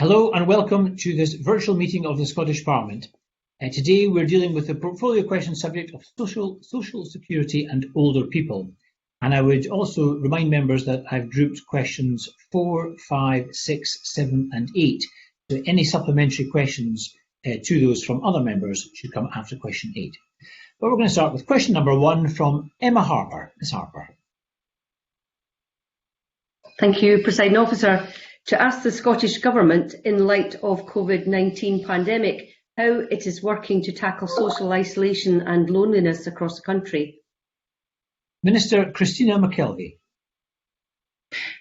Hello and welcome to this virtual meeting of the Scottish Parliament. Today we're dealing with the portfolio question subject of social security and older people. And I would also remind members that I've grouped questions 4, 5, 6, 7 and 8. So any supplementary questions to those from other members should come after question 8. But we're going to start with question number 1 from Emma Harper. Ms. Harper. Thank you, Presiding Officer. To ask the Scottish Government, in light of COVID-19 pandemic, how it is working to tackle social isolation and loneliness across the country. Minister Christina McKelvey.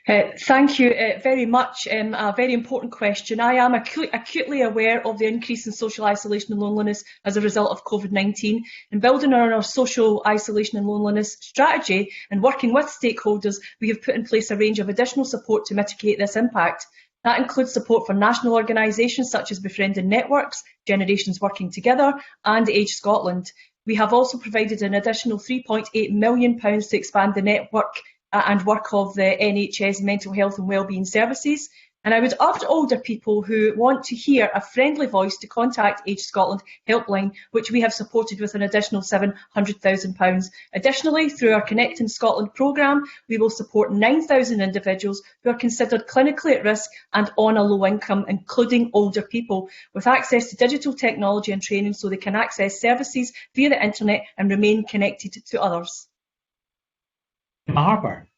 Thank you very much. A very important question. I am acutely aware of the increase in social isolation and loneliness as a result of COVID-19, and building on our social isolation and loneliness strategy and working with stakeholders, we have put in place a range of additional support to mitigate this impact. That includes support for national organisations such as Befriending Networks, Generations Working Together and Age Scotland. We have also provided an additional £3.8 million to expand the network and work of the NHS mental health and wellbeing services. And I would urge older people who want to hear a friendly voice to contact Age Scotland helpline, which we have supported with an additional £700,000. Additionally, through our Connecting Scotland programme, we will support 9,000 individuals who are considered clinically at risk and on a low income, including older people, with access to digital technology and training so they can access services via the internet and remain connected to others. Harper.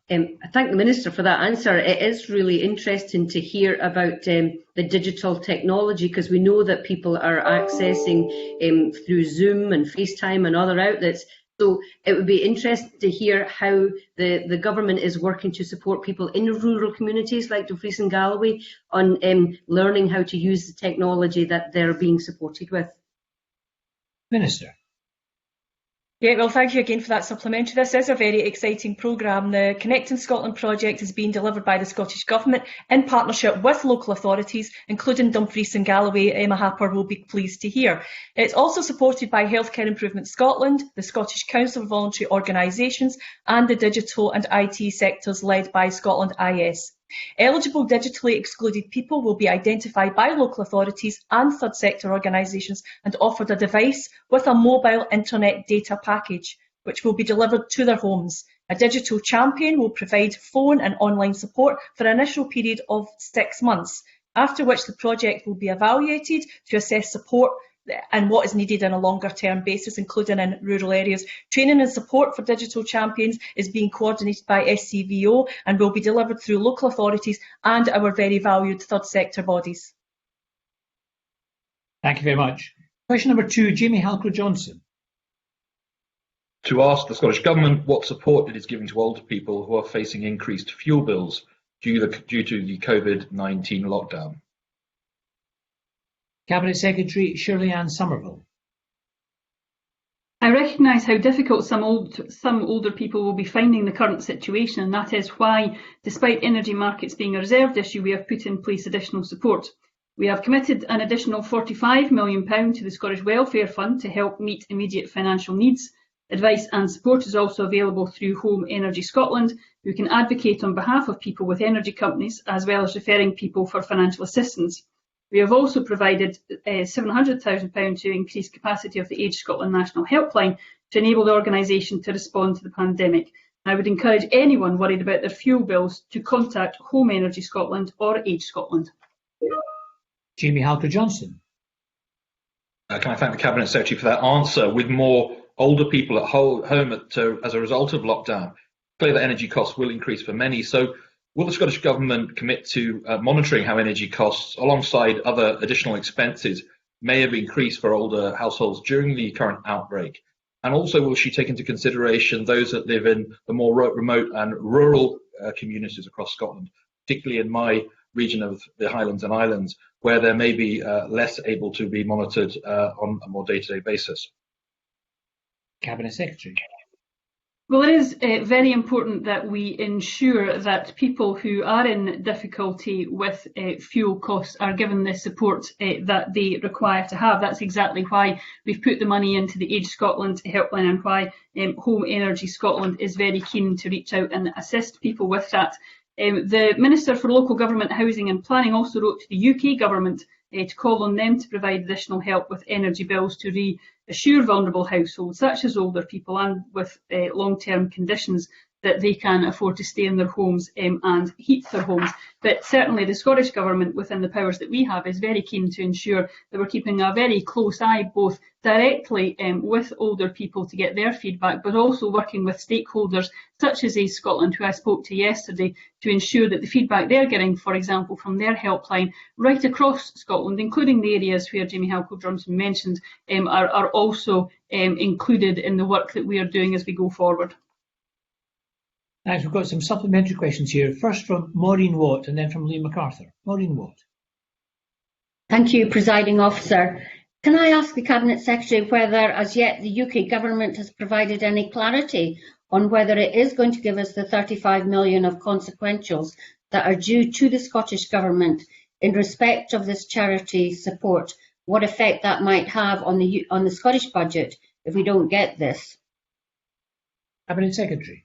I thank the Minister for that answer. It is really interesting to hear about the digital technology, because we know that people are accessing through Zoom and FaceTime and other outlets. So it would be interesting to hear how the government is working to support people in rural communities like Dumfries and Galloway on learning how to use the technology that they're being supported with. Minister. Yeah, well, thank you again for that supplementary. This is a very exciting programme. The Connecting Scotland project is being delivered by the Scottish Government in partnership with local authorities, including Dumfries and Galloway. Emma Harper will be pleased to hear. It's also supported by Healthcare Improvement Scotland, the Scottish Council of Voluntary Organisations and the digital and IT sectors led by Scotland IS. Eligible digitally excluded people will be identified by local authorities and third sector organisations and offered a device with a mobile internet data package, which will be delivered to their homes. A digital champion will provide phone and online support for an initial period of 6 months, after which the project will be evaluated to assess support and what is needed on a longer term basis, including in rural areas. Training and support for digital champions is being coordinated by SCVO and will be delivered through local authorities and our very valued third sector bodies. Thank you very much. Question number 2, Jamie Halcrow-Johnson. To ask the Scottish Government what support it is giving to older people who are facing increased fuel bills due to the COVID-19 lockdown. Cabinet Secretary Shirley-Ann Somerville. I recognise how difficult some older people will be finding the current situation, and that is why, despite energy markets being a reserved issue, we have put in place additional support. We have committed an additional £45 million to the Scottish Welfare Fund to help meet immediate financial needs. Advice and support is also available through Home Energy Scotland, who can advocate on behalf of people with energy companies, as well as referring people for financial assistance. We have also provided £700,000 to increase capacity of the Age Scotland National Helpline to enable the organisation to respond to the pandemic. I would encourage anyone worried about their fuel bills to contact Home Energy Scotland or Age Scotland. Jamie Halcrow-Johnson. Can I thank the Cabinet Secretary for that answer? With more older people at home as a result of lockdown, clear that energy costs will increase for many. So will the Scottish Government commit to monitoring how energy costs, alongside other additional expenses, may have increased for older households during the current outbreak? And also, will she take into consideration those that live in the more remote and rural communities across Scotland, particularly in my region of the Highlands and Islands, where there may be less able to be monitored on a more day-to-day basis? Cabinet Secretary. Well, it is very important that we ensure that people who are in difficulty with fuel costs are given the support that they require to have. That's exactly why we've put the money into the Age Scotland helpline and why Home Energy Scotland is very keen to reach out and assist people with that. The Minister for Local Government, Housing and Planning also wrote to the UK Government to call on them to provide additional help with energy bills to reassure vulnerable households, such as older people and with long-term conditions, that they can afford to stay in their homes and heat their homes. But certainly the Scottish Government, within the powers that we have, is very keen to ensure that we're keeping a very close eye, both directly with older people to get their feedback, but also working with stakeholders such as Age Scotland, who I spoke to yesterday, to ensure that the feedback they're getting, for example, from their helpline right across Scotland, including the areas where Jamie Halcrow-Johnson mentioned, are also included in the work that we are doing as we go forward. Thanks. We've got some supplementary questions here. First from Maureen Watt and then from Liam MacArthur. Maureen Watt. Thank you, Presiding Officer. Can I ask the Cabinet Secretary whether, as yet, the UK Government has provided any clarity on whether it is going to give us the 35 million of consequentials that are due to the Scottish Government in respect of this charity support, what effect that might have on the Scottish budget if we don't get this? Cabinet Secretary.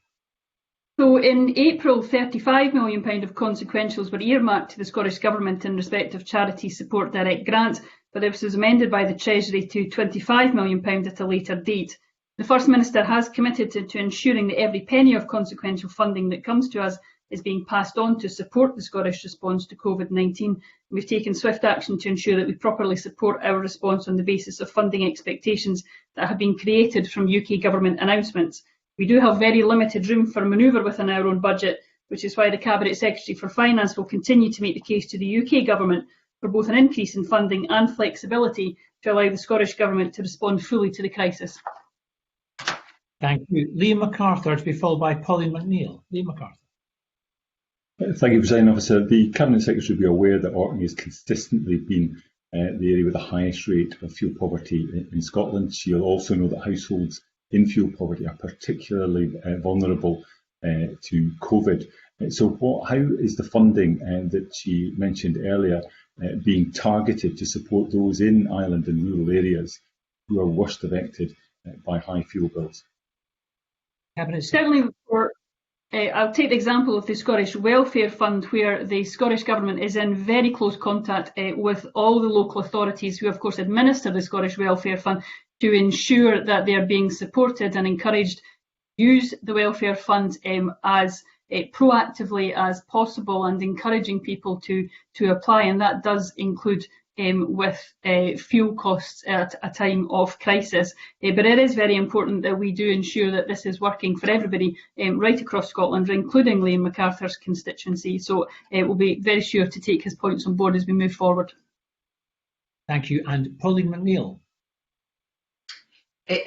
So in April, £35 million of consequentials were earmarked to the Scottish Government in respect of charity support direct grants, but this was amended by the Treasury to £25 million at a later date. The First Minister has committed to ensuring that every penny of consequential funding that comes to us is being passed on to support the Scottish response to COVID-19. We've taken swift action to ensure that we properly support our response on the basis of funding expectations that have been created from UK Government announcements. We do have very limited room for manoeuvre within our own budget, which is why the Cabinet Secretary for Finance will continue to make the case to the UK Government for both an increase in funding and flexibility to allow the Scottish Government to respond fully to the crisis. Thank you. Liam MacArthur to be followed by Pauline McNeill. Liam MacArthur. Thank you, Presiding Officer. The Cabinet Secretary will be aware that Orkney has consistently been the area with the highest rate of fuel poverty in Scotland. She'll also know that households in fuel poverty are particularly vulnerable to COVID. So how is the funding that she mentioned earlier being targeted to support those in island and rural areas who are worst affected by high fuel bills? Certainly, I'll take the example of the Scottish Welfare Fund, where the Scottish Government is in very close contact with all the local authorities who, of course, administer the Scottish Welfare Fund, to ensure that they are being supported and encouraged to use the welfare fund as proactively as possible, and encouraging people to apply, and that does include with fuel costs at a time of crisis. But it is very important that we do ensure that this is working for everybody right across Scotland, including Liam MacArthur's constituency. So we'll be very sure to take his points on board as we move forward. Thank you. And Pauline McNeill.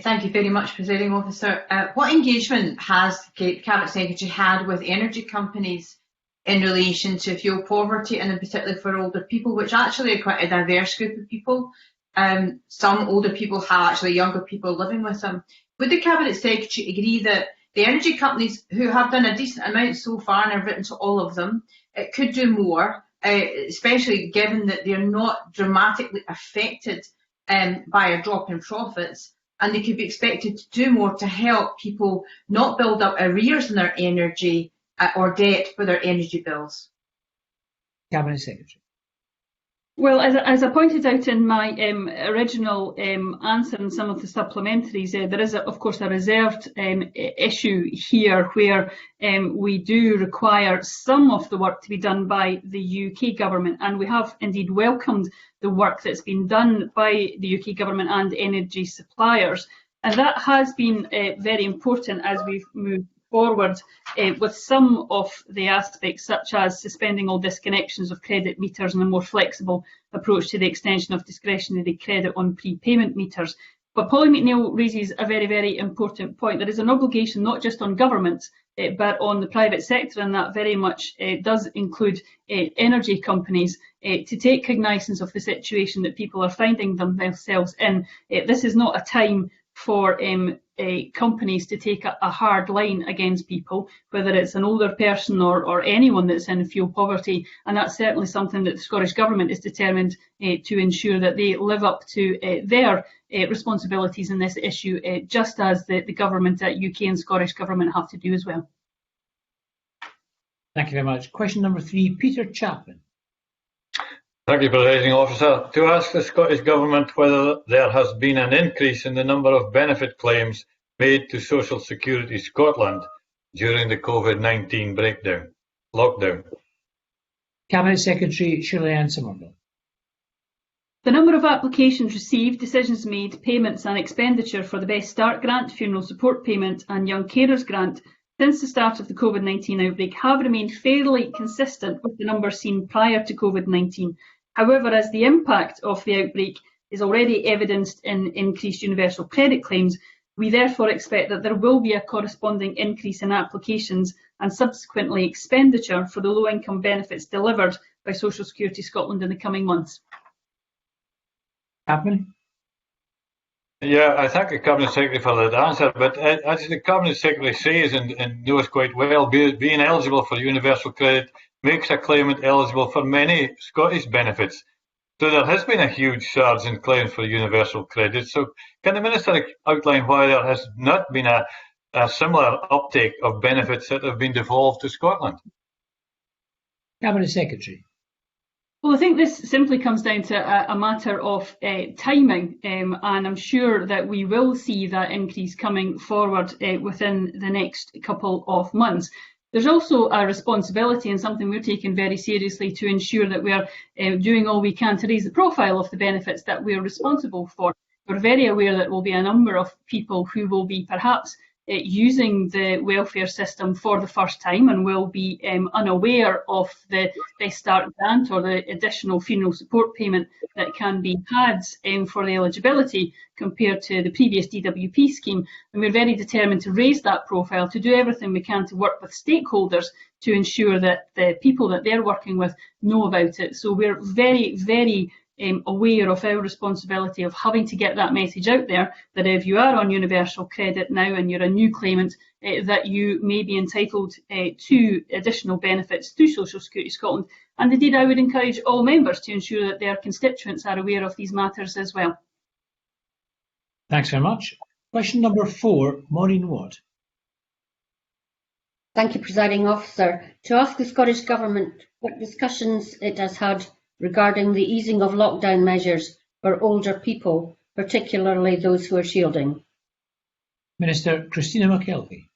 Thank you very much, Presiding Officer. What engagement has the Cabinet Secretary had with energy companies in relation to fuel poverty, and in particular for older people, which actually are quite a diverse group of people? Some older people have actually younger people living with them. Would the Cabinet Secretary agree that the energy companies, who have done a decent amount so far, and I've written to all of them, could do more, especially given that they're not dramatically affected by a drop in profits, and they could be expected to do more to help people not build up arrears in their energy or debt for their energy bills? Cabinet Secretary. Well, as I pointed out in my original answer and some of the supplementaries, there is, of course, a reserved issue here where we do require some of the work to be done by the UK Government, and we have indeed welcomed the work that's been done by the UK Government and energy suppliers. And that has been very important as we've moved forward with some of the aspects, such as suspending all disconnections of credit meters and a more flexible approach to the extension of discretionary credit on prepayment meters. But Pauline McNeill raises a very, very important point. There is an obligation not just on governments, but on the private sector, and that very much does include energy companies, to take cognizance of the situation that people are finding themselves in. This is not a time for companies to take a hard line against people, whether it's an older person or anyone that's in fuel poverty, and that's certainly something that the Scottish Government is determined to ensure that they live up to their responsibilities in this issue, just as the government at UK and Scottish Government have to do as well. Thank you very much. Question number 3, Peter Chapman. Thank you, Presiding Officer. To ask the Scottish Government whether there has been an increase in the number of benefit claims made to Social Security Scotland during the COVID-19 lockdown. Cabinet Secretary Shirley-Anne Somerville. The number of applications received, decisions made, payments and expenditure for the Best Start Grant, Funeral Support Payment and Young Carers Grant since the start of the COVID-19 outbreak have remained fairly consistent with the numbers seen prior to COVID-19. However, as the impact of the outbreak is already evidenced in increased universal credit claims, we therefore expect that there will be a corresponding increase in applications and subsequently expenditure for the low-income benefits delivered by Social Security Scotland in the coming months. Chapman. Yeah, I thank the Cabinet Secretary for that answer, but as the Cabinet Secretary says and knows quite well, being eligible for universal credit makes a claimant eligible for many Scottish benefits. So there has been a huge surge in claims for universal credit. So can the Minister outline why there has not been a similar uptake of benefits that have been devolved to Scotland? Cabinet Secretary. Well, I think this simply comes down to a matter of timing, and I'm sure that we will see that increase coming forward within the next couple of months. There's also a responsibility and something we're taking very seriously to ensure that we're doing all we can to raise the profile of the benefits that we're responsible for. We're very aware that there will be a number of people who will be perhaps using the welfare system for the first time and will be unaware of the Best Start Grant or the additional funeral support payment that can be had for the eligibility compared to the previous DWP scheme. And we're very determined to raise that profile, to do everything we can to work with stakeholders to ensure that the people that they're working with know about it. So we're very, very aware of our responsibility of having to get that message out there, that if you are on universal credit now and you're a new claimant, that you may be entitled to additional benefits through Social Security Scotland. And indeed, I would encourage all members to ensure that their constituents are aware of these matters as well. Thanks very much. Question number 4, Maureen Watt. Thank you, Presiding Officer. To ask the Scottish Government what discussions it has had regarding the easing of lockdown measures for older people, particularly those who are shielding. Minister Christina McKelvey.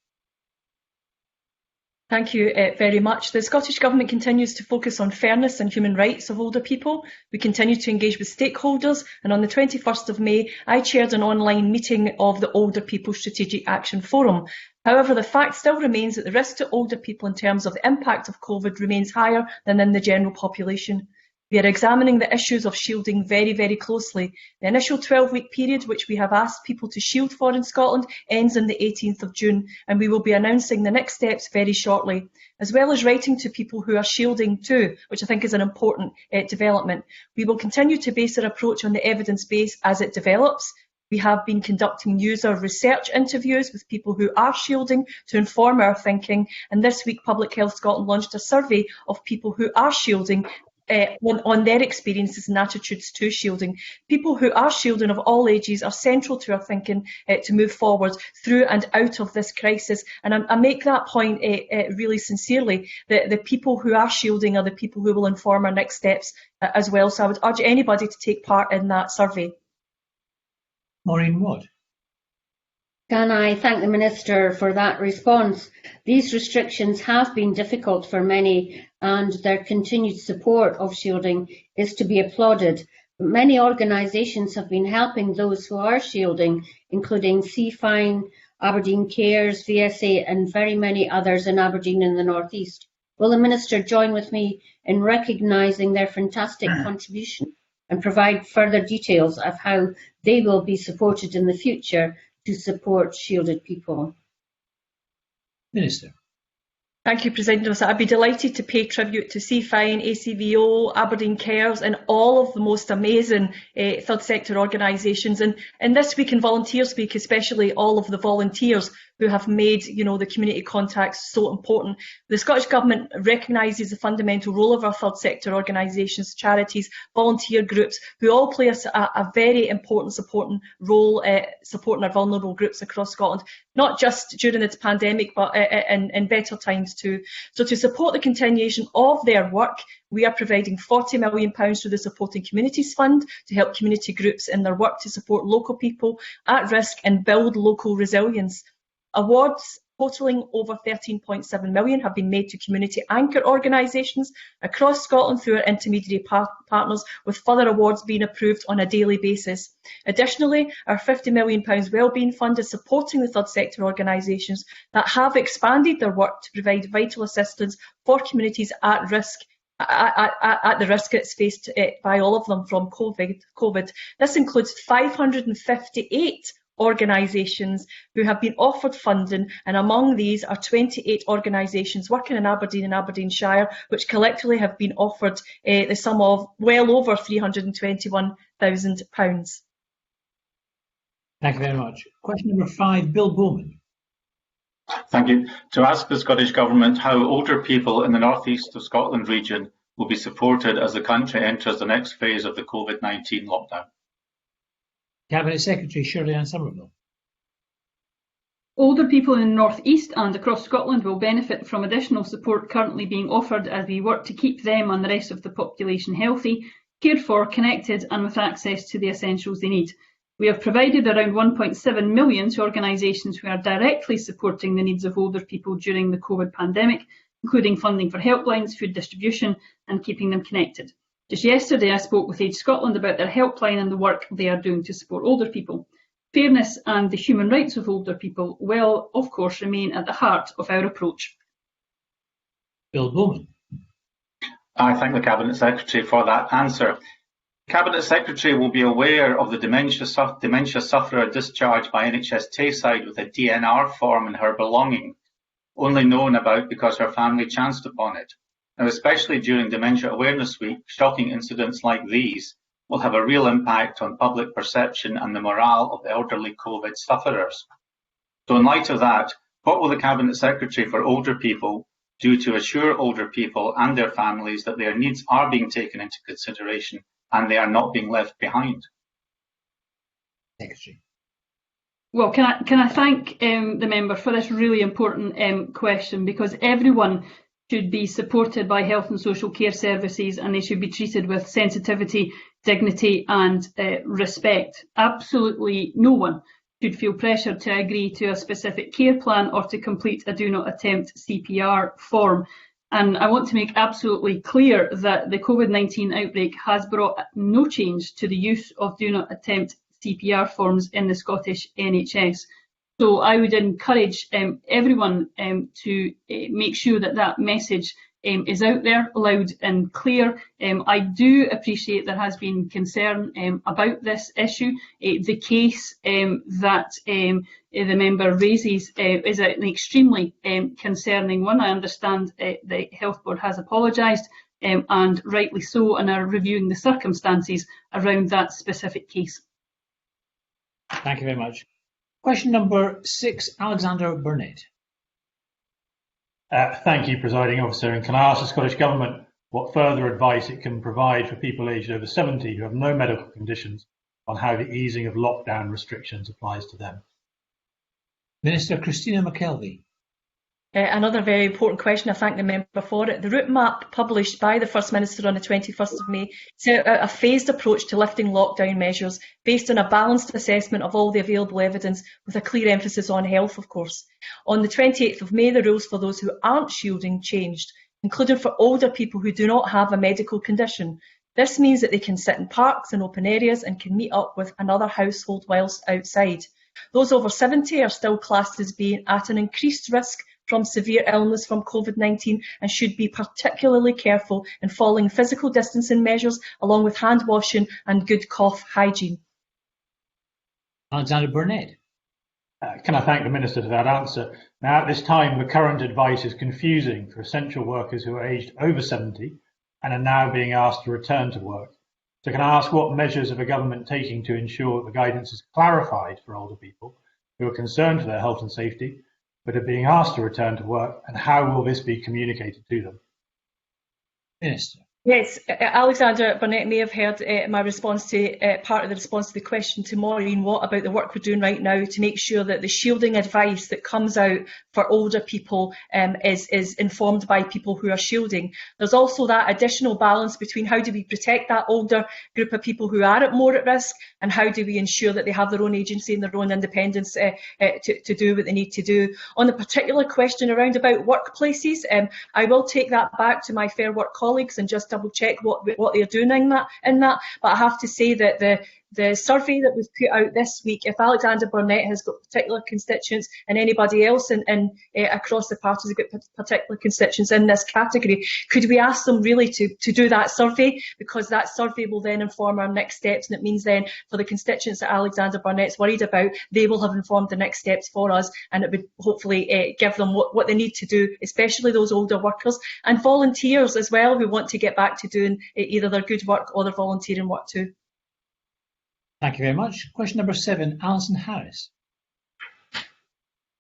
Thank you very much. The Scottish Government continues to focus on fairness and human rights of older people. We continue to engage with stakeholders, and on the 21st of May, I chaired an online meeting of the Older People Strategic Action Forum. However, the fact still remains that the risk to older people in terms of the impact of COVID remains higher than in the general population. We are examining the issues of shielding very, very closely. The initial 12-week period, which we have asked people to shield for in Scotland, ends on the 18th of June, and we will be announcing the next steps very shortly, as well as writing to people who are shielding too, which I think is an important development. We will continue to base our approach on the evidence base as it develops. We have been conducting user research interviews with people who are shielding to inform our thinking, and this week Public Health Scotland launched a survey of people who are shielding on their experiences and attitudes to shielding. People who are shielding of all ages are central to our thinking to move forward through and out of this crisis. And I make that point really sincerely, that the people who are shielding are the people who will inform our next steps as well. So I would urge anybody to take part in that survey. Maureen Watt. Can I thank the Minister for that response? These restrictions have been difficult for many, and their continued support of shielding is to be applauded. But many organisations have been helping those who are shielding, including CFINE, Aberdeen Cares, VSA and very many others in Aberdeen and the North East. Will the Minister join with me in recognising their fantastic contribution and provide further details of how they will be supported in the future to support shielded people? Minister. Thank you, President Officer. I'd be delighted to pay tribute to CFINE, ACVO, Aberdeen Cares and all of the most amazing third sector organisations. And this week in Volunteers Week, especially all of the volunteers who have made, the community contacts so important. The Scottish Government recognises the fundamental role of our third sector organisations, charities, volunteer groups, who all play a very important supporting role supporting our vulnerable groups across Scotland, not just during this pandemic, but in better times too. So to support the continuation of their work, we are providing £40 million through the Supporting Communities Fund to help community groups in their work to support local people at risk and build local resilience. Awards totalling over £13.7 million have been made to community anchor organisations across Scotland through our intermediary partners, with further awards being approved on a daily basis. Additionally, our £50 million Wellbeing Fund is supporting the third sector organisations that have expanded their work to provide vital assistance for communities at risk. At the risk it's faced by all of them from COVID. This includes 558 organisations who have been offered funding, and among these are 28 organisations working in Aberdeen and Aberdeenshire, which collectively have been offered the sum of well over £321,000. Thank you very much. Question number 5, Bill Bowman. Thank you. To ask the Scottish Government how older people in the North East of Scotland region will be supported as the country enters the next phase of the COVID-19 lockdown. Cabinet Secretary Shirley-Ann Somerville. Older people in the North East and across Scotland will benefit from additional support currently being offered as we work to keep them and the rest of the population healthy, cared for, connected and with access to the essentials they need. We have provided around £1.7 million to organisations who are directly supporting the needs of older people during the COVID pandemic, including funding for helplines, food distribution and keeping them connected. Just yesterday I spoke with Age Scotland about their helpline and the work they are doing to support older people. Fairness and the human rights of older people will, of course, remain at the heart of our approach. Bill Bowman. I thank the Cabinet Secretary for that answer. Cabinet Secretary will be aware of the dementia sufferer discharged by NHS Tayside with a DNR form in her belonging, only known about because her family chanced upon it. Now, especially during Dementia Awareness Week, shocking incidents like these will have a real impact on public perception and the morale of elderly COVID sufferers. So in light of that, what will the Cabinet Secretary for Older People do to assure older people and their families that their needs are being taken into consideration and they are not being left behind? Secretary. Well, can I thank the member for this really important question, because everyone should be supported by health and social care services and they should be treated with sensitivity, dignity and respect. Absolutely no one should feel pressured to agree to a specific care plan or to complete a do not attempt CPR form. And I want to make absolutely clear that the COVID-19 outbreak has brought no change to the use of do not attempt CPR forms in the Scottish NHS. So I would encourage everyone to make sure that that message is out there, loud and clear. I do appreciate there has been concern about this issue. The case that the member raises is an extremely concerning one. I understand the Health Board has apologised and rightly so, and are reviewing the circumstances around that specific case. Thank you very much. Question number 6, Alexander Burnett. Thank you, Presiding Officer. And can I ask the Scottish Government what further advice it can provide for people aged over 70 who have no medical conditions on how the easing of lockdown restrictions applies to them? Minister Christina McKelvey. Another very important question. I thank the member for it. The route map published by the First Minister on the 21st of May set out a phased approach to lifting lockdown measures based on a balanced assessment of all the available evidence, with a clear emphasis on health, of course. On the 28th of May, the rules for those who aren't shielding changed, including for older people who do not have a medical condition. This means that they can sit in parks and open areas and can meet up with another household whilst outside. Those over 70 are still classed as being at an increased risk from severe illness from COVID-19 and should be particularly careful in following physical distancing measures along with hand washing and good cough hygiene. Alexander Burnett. Can I thank the Minister for that answer? Now, at this time, the current advice is confusing for essential workers who are aged over 70 and are now being asked to return to work. So can I ask what measures are the government taking to ensure that the guidance is clarified for older people who are concerned for their health and safety, but are being asked to return to work, and how will this be communicated to them? Minister. Yes, Alexander Burnett may have heard my response to part of the response to the question to Maureen Watt about the work we're doing right now to make sure that the shielding advice that comes out for older people is informed by people who are shielding. There's also that additional balance between how do we protect that older group of people who are more at risk, and how do we ensure that they have their own agency and their own independence to do what they need to do. On the particular question around about workplaces, I will take that back to my Fair Work colleagues and just double check what they're doing in that. But I have to say that the survey that was put out this week, if Alexander Burnett has got particular constituents and anybody else across the parties have got particular constituents in this category, could we ask them really to do that survey? Because that survey will then inform our next steps, and it means then for the constituents that Alexander Burnett's worried about, they will have informed the next steps for us, and it would hopefully give them what they need to do, especially those older workers and volunteers as well who want to get back to doing either their good work or their volunteering work too. Thank you very much. Question number 7, Alison Harris.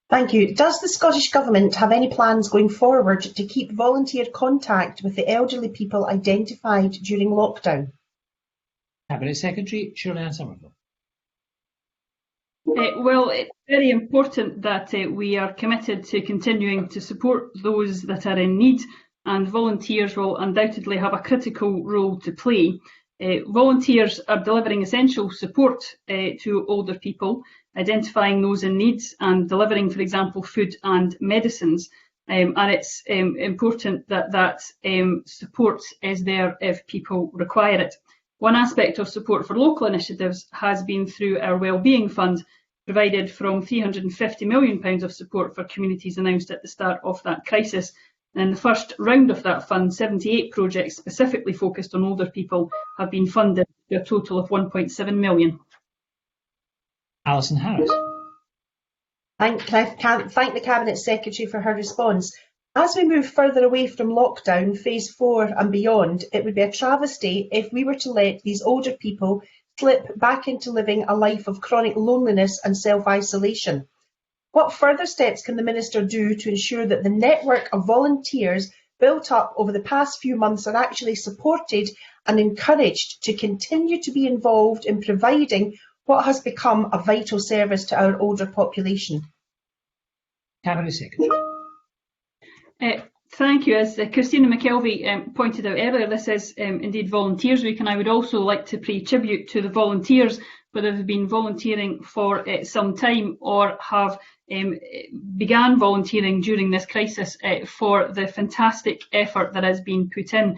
Thank you. Does the Scottish Government have any plans going forward to keep volunteer contact with the elderly people identified during lockdown? Cabinet Secretary Shirley-Ann Somerville. Well, it's very important that we are committed to continuing to support those that are in need, and volunteers will undoubtedly have a critical role to play. Volunteers are delivering essential support to older people, identifying those in need and delivering, for example, food and medicines. And it's important that that support is there if people require it. One aspect of support for local initiatives has been through our Wellbeing Fund, provided from £350 million of support for communities announced at the start of that crisis. In the first round of that fund, 78 projects specifically focused on older people have been funded to a total of £1.7 million. Alison Harris. Thank the Cabinet Secretary for her response. As we move further away from lockdown, phase 4 and beyond, it would be a travesty if we were to let these older people slip back into living a life of chronic loneliness and self-isolation. What further steps can the Minister do to ensure that the network of volunteers built up over the past few months are actually supported and encouraged to continue to be involved in providing what has become a vital service to our older population? Cabinet Secretary. Thank you. As Christina McKelvey pointed out earlier, this is indeed Volunteers Week, and I would also like to pay tribute to the volunteers, whether they've been volunteering for some time or have began volunteering during this crisis, for the fantastic effort that has been put in.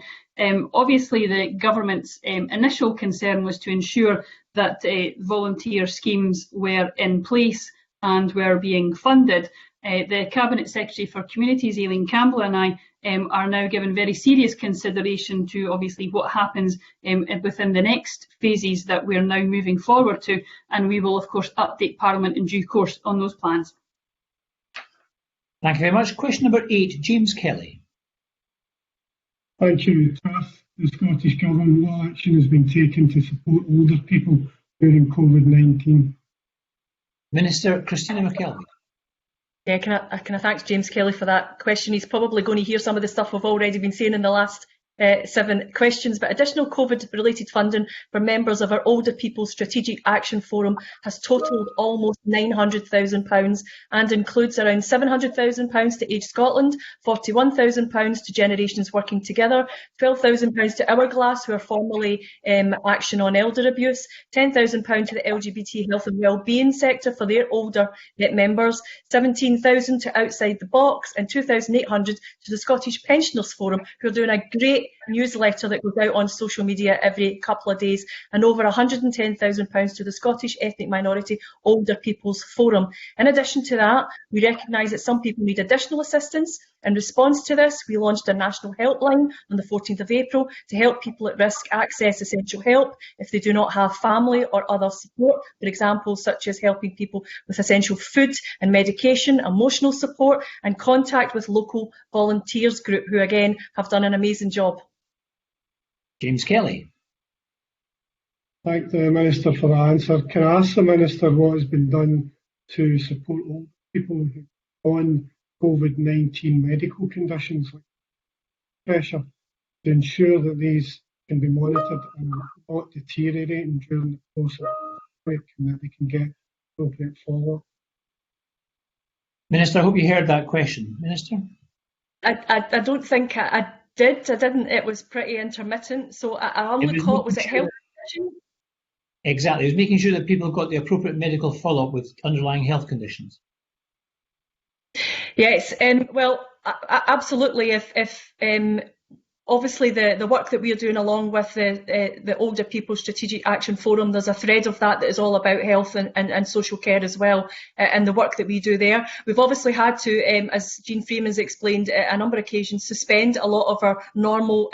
Obviously, the government's initial concern was to ensure that volunteer schemes were in place and were being funded. The Cabinet Secretary for Communities, Aileen Campbell, and I are now given very serious consideration to obviously what happens within the next phases that we're now moving forward to, and we will of course update Parliament in due course on those plans. Thank you very much. Question number 8, James Kelly. Thank you, Taff. The Scottish Government, what action has been taken to support older people during COVID-19? Minister Christina McKelvey. Yeah, can I thank James Kelly for that question. He's probably going to hear some of the stuff we've already been saying in the last 7 questions, but additional COVID-related funding for members of our Older People Strategic Action Forum has totalled almost £900,000 and includes around £700,000 to Age Scotland, £41,000 to Generations Working Together, £12,000 to Hourglass, who are formerly Action on Elder Abuse, £10,000 to the LGBT health and wellbeing sector for their older members, £17,000 to Outside the Box, and £2,800 to the Scottish Pensioners Forum, who are doing a great newsletter that goes out on social media every couple of days, and over £110,000 to the Scottish Ethnic Minority Older People's Forum. In addition to that, we recognise that some people need additional assistance. In response to this, we launched a national helpline on the 14th of April to help people at risk access essential help if they do not have family or other support, for example, such as helping people with essential food and medication, emotional support, and contact with local volunteers group, who again have done an amazing job. James Kelly. Thank the Minister for the answer. Can I ask the Minister what has been done to support older people on COVID-19 medical conditions like pressure to ensure that these can be monitored and not deteriorating during the course of the outbreak, and that they can get appropriate follow-up. Minister, I hope you heard that question. Minister? I don't think I did. I didn't. It was pretty intermittent. So I only caught, was it health conditions? Exactly. It was making sure that people got the appropriate medical follow-up with underlying health conditions. Yes. Well, absolutely. If obviously the work that we are doing along with the Older People Strategic Action Forum, there's a thread of that is all about health and social care as well, and the work that we do there. We've obviously had to, as Jean Freeman's explained, a number of occasions, suspend a lot of our normal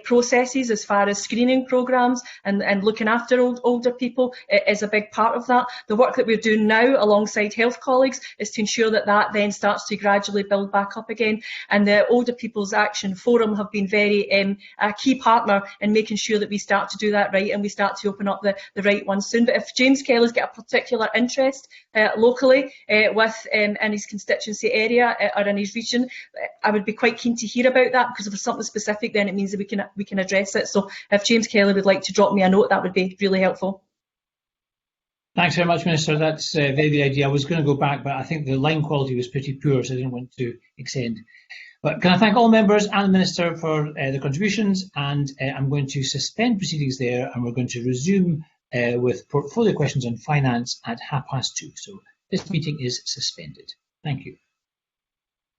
processes as far as screening programmes and looking after older people is a big part of that. The work that we're doing now alongside health colleagues is to ensure that that then starts to gradually build back up again. And the Older People's Action Forum have been very a key partner in making sure that we start to do that right and we start to open up the right ones soon. But if James Kelly's got a particular interest locally with in his constituency area or in his region, I would be quite keen to hear about that, because if there's something specific, then it means that we can address it. So if James Kelly would like to drop me a note, that would be really helpful. Thanks very much, Minister. That's a very good idea. I was going to go back, but I think the line quality was pretty poor, so I didn't want to extend. But can I thank all members and the Minister for their contributions, and I'm going to suspend proceedings there, and we're going to resume with portfolio questions on finance at 2:30. So this meeting is suspended. Thank you.